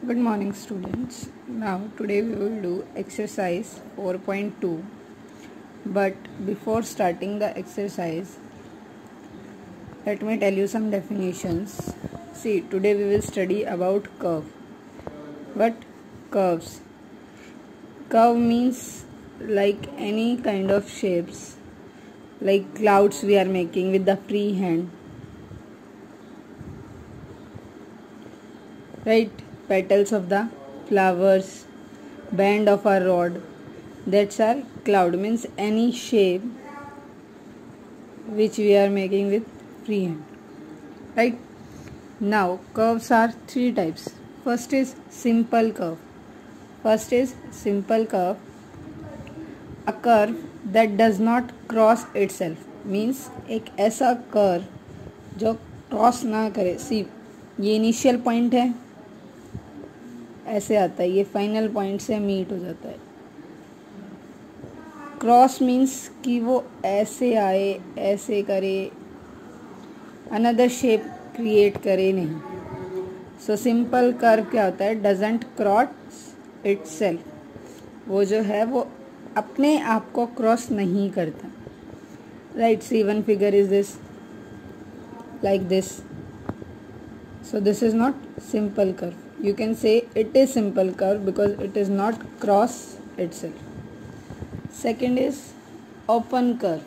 Good morning, students. Now, today we will do exercise 4.2. But before starting the exercise, let me tell you some definitions. See, today we will study about curve. What curves? Curve means like any kind of shapes, like clouds we are making with the free hand. Right? Petals of the flowers, band of a rod. That's our cloud, means any shape which we are making with free hand. Right? Now curves are three types. First is simple curve. A curve that does not cross itself, means एक ऐसा curve जो cross ना करे. सी ये initial point है, ऐसे आता है, ये फाइनल पॉइंट से मीट हो जाता है. क्रॉस मीन्स कि वो ऐसे आए, ऐसे करे, अनदर शेप क्रिएट करे नहीं. सो सिंपल कर्व क्या होता है? Doesn't cross itself. वो जो है वो अपने आप को क्रॉस नहीं करता. Right? See one figure is this, like this. So this is not simple curve. You can say it is simple curve because it is not cross itself. Second is open curve.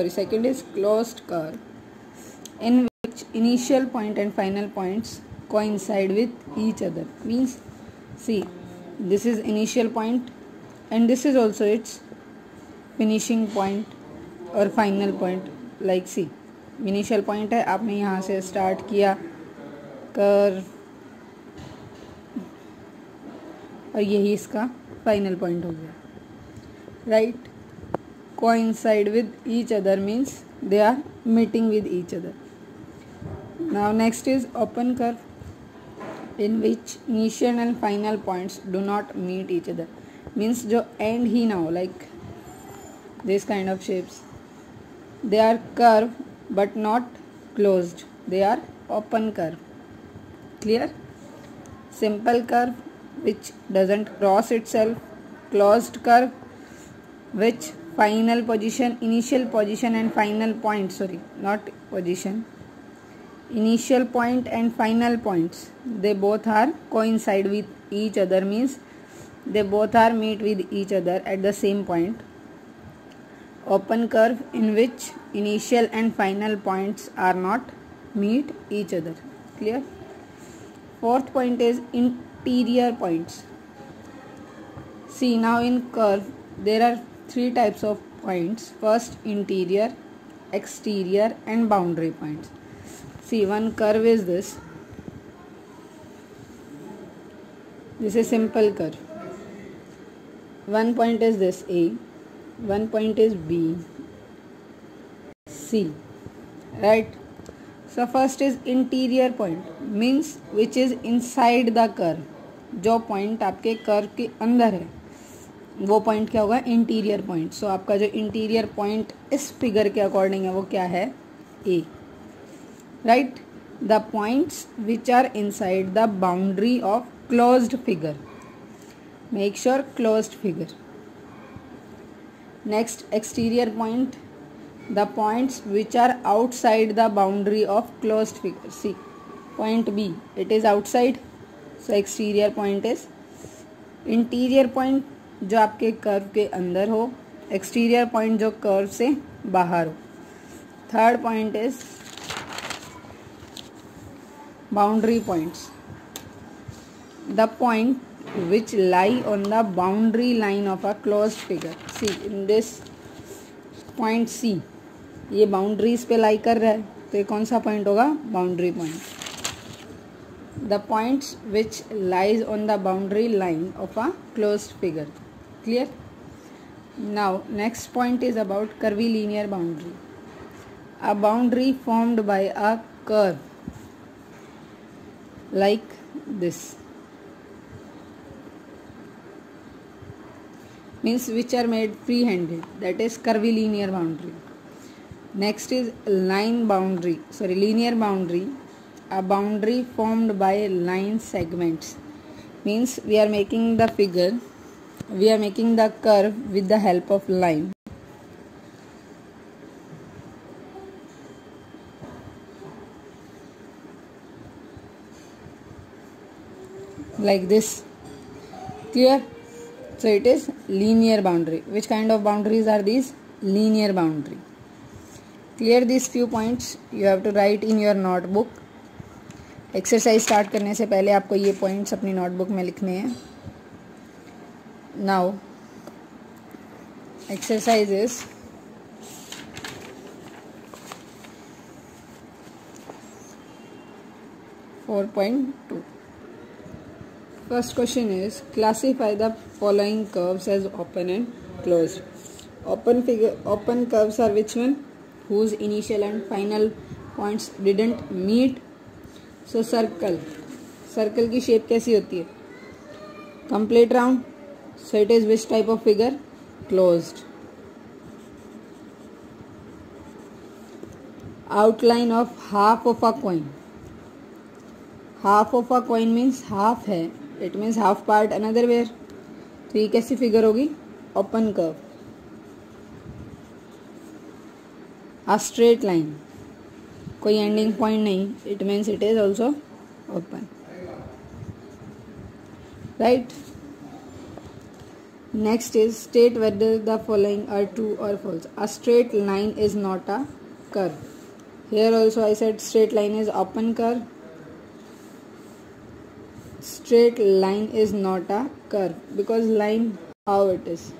Second is closed curve, in which initial point and final points coincide with each other. Means, see, this is initial point and this is also its finishing point or final point. Like, see, initial point है, आपने यहाँ से start किया curve और यही इसका final point हो गया. Right? Coincide with each other means they are meeting with each other. Now next is open curve, in which initial and final points do not meet each other. Means जो end ही ना हो, like this kind of shapes. They are curve but not closed. They are open curve. Clear? Simple curve which doesn't cross itself. Closed curve which final position, initial position and final point, sorry, not position, initial point and final points, they both are coincide with each other, means they both are meet with each other at the same point. Open curve in which initial and final points are not meet each other. Clear? Fourth point is interior points. See, now in curve there are three types of points. First, interior, exterior and boundary points. See, one curve is this. This is simple curve. One point is this A, one point is B, C. Right? So first is interior point, means which is inside the curve. जो point आपके curve के अंदर है वो point क्या होगा? Interior point. So आपका जो इंटीरियर पॉइंट इस फिगर के अकॉर्डिंग है वो क्या है? A. Right? The points which are inside the boundary of closed figure. Make sure closed figure. Next, exterior point, the points which are outside the boundary of closed figure. See, point B, it is outside, so exterior point is. Interior point जो आपके curve के अंदर हो, exterior point जो curve से बाहर हो. Third point is boundary points, the point which lie on the boundary line of a closed figure. See, in this point C, ये बाउंड्रीज पे लाई कर रहा है, तो ये कौन सा पॉइंट होगा? Boundary point. The points which lies on the boundary line of a closed figure. Clear? Now next point is about curvilinear boundary. A boundary formed by a curve like this, means which are made free-handed, that is curvilinear boundary. Next is linear boundary, a boundary formed by line segments. Means we are making the figure, we are making the curve with the help of line. Like this. Clear? So it is linear boundary. Which kind of boundaries are these? Linear boundary. Clear these few points you have to write in your notebook. Exercise start करने से पहले आपको ये points अपनी notebook में लिखने हैं. Now exercise is (4.2). First question is classify the following curves as open and closed. Open curves are which one? Whose initial and final points didn't meet. So circle की shape कैसी होती है? Complete round. So it is which type of figure? Closed. Outline of half of a coin. Half of a coin means half है. It means half part another where. तो ये कैसी figure होगी? Open curve. A straight line. कोई ending point नहीं. It means it is also open. Right? Next is state whether the following are true or false. A straight line is not a curve. Here also I said straight line is open curve. Straight line is not a curve because line how it is.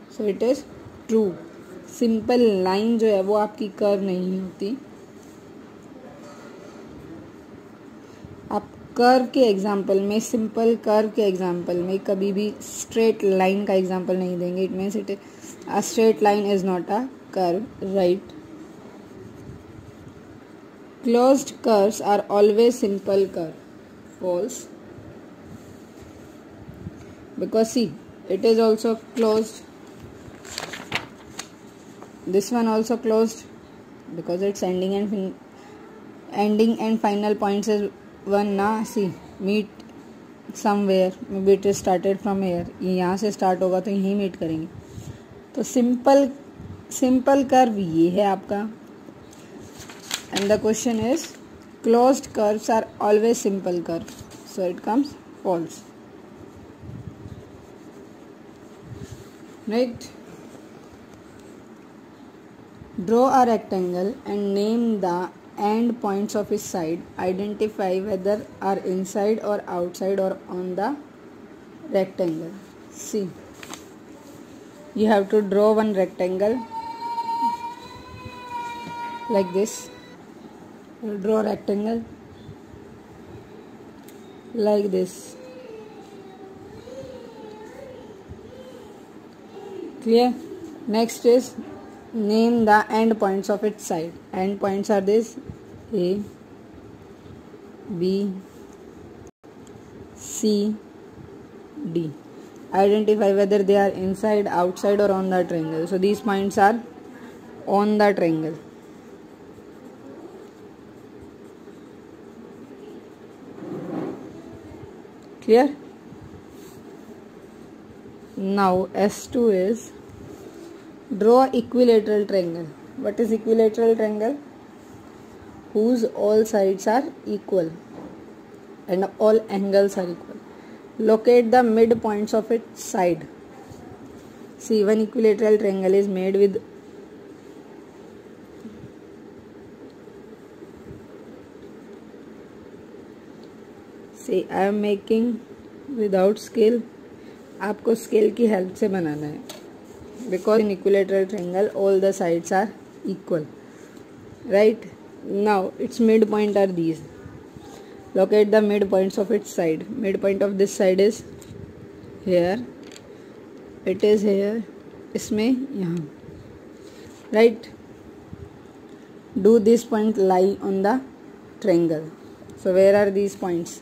So it is true. Simple line जो है वो आपकी curve नहीं होती. आप curve के example में, simple curve के एग्जाम्पल में कभी भी स्ट्रेट लाइन का एग्जाम्पल नहीं देंगे. It means it a straight line is not a curve. Right. Closed curves are always simple curve. False. Because see it is also closed. This one also closed because its ending and final points is one ना. See meet somewhere, maybe it is started from here. ये यहाँ से start होगा तो यहीं meet करेंगे. तो simple curve ये है आपका. And the question is closed curves are always simple curve. So it comes false. Right. Draw a rectangle and name the end points of its side. Identify whether are inside or outside or on the rectangle. See, you have to draw one rectangle like this. You draw rectangle like this. Clear? Next is name the end points of its side. End points are this: A, B, C, D. Identify whether they are inside, outside or on the triangle. So these points are on the triangle. Clear? Now S2 is draw equilateral triangle. What is equilateral triangle? Whose all sides are equal and all angles are equal. Locate the midpoints of its side. See, one equilateral triangle is made with See, I am making without scale. आपको scale की help से बनाना है. Because in equilateral triangle all the sides are equal. Right? Now its midpoint are these. Locate the midpoints of its side. Midpoint of this side is here. It is here. इसमें यहाँ. Right? Do this point lie on the triangle. So where are these points?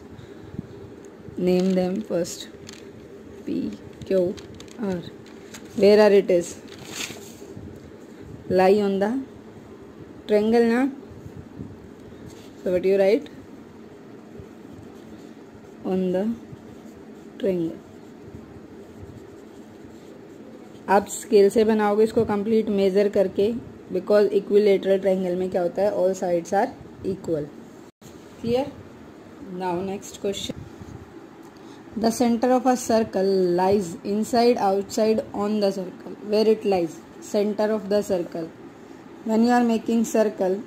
Name them first. P, Q, R. Where are it is? Lie on the triangle ना. So what you write? On the triangle. आप scale से बनाओगे इसको complete measure करके, because equilateral triangle में क्या होता है, all sides are equal. Clear? Now next question. The centre of a circle lies inside outside on the circle. Where it lies? Centre of the circle. When you are making circle,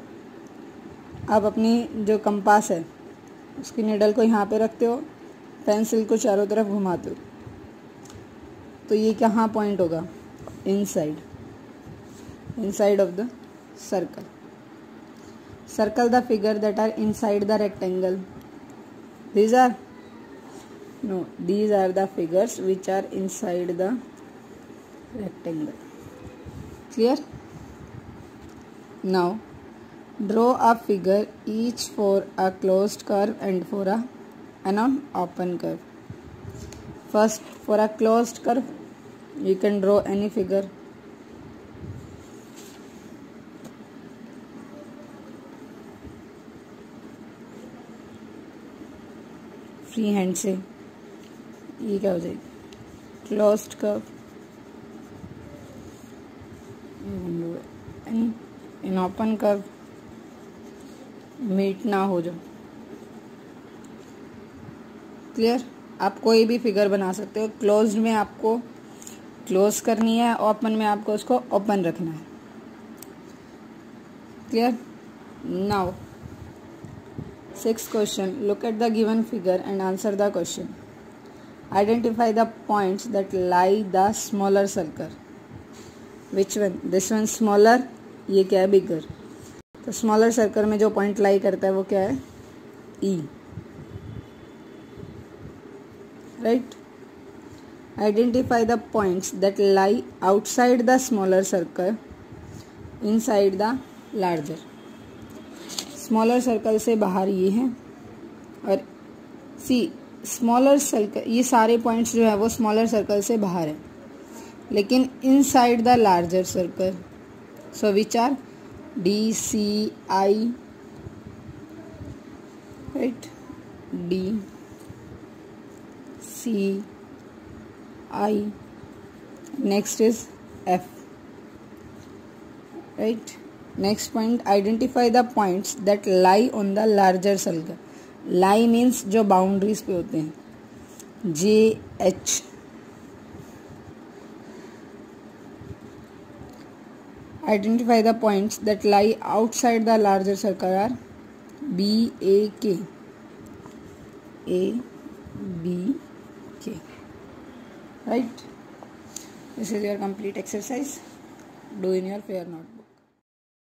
आप अपनी जो compass है उसकी needle को यहाँ पे रखते हो, पेंसिल को चारों तरफ घुमाते हो, तो ये कहाँ पॉइंट होगा? Inside, inside of the circle. Circle the figure that are inside the rectangle. These are no, these are the figures which are inside the rectangle. Clear? Now draw a figure each for a closed curve and for an open curve. First, for a closed curve you can draw any figure. Free hand से ये क्या हो जाएगी? Closed curve. In open curve meet ना हो जाओ. Clear? आप कोई भी फिगर बना सकते हो. क्लोज्ड में आपको क्लोज करनी है, ओपन में आपको उसको ओपन रखना है. Clear? Now sixth question. Look at the given figure and answer the question. Identify the points that lie the smaller circle. Which one? This one smaller. ये क्या है? Bigger. तो smaller circle में जो point lie करता है वो क्या है? E. Right? Identify the points that lie outside the smaller circle, inside the larger. Smaller circle से बाहर ये है, और सी स्मॉलर सर्कल, ये सारे पॉइंट्स जो है वो स्मॉलर सर्कल से बाहर है, लेकिन inside the larger circle. So which are D C I. Right? D C I. Next is F. Right? Next point, identify the points that lie on the larger circle. Lie means जो boundaries पे होते हैं. J H. Identify the points that lie outside the larger circle are B A K. A B K. Right? This is your complete exercise. Do in your fair notebook.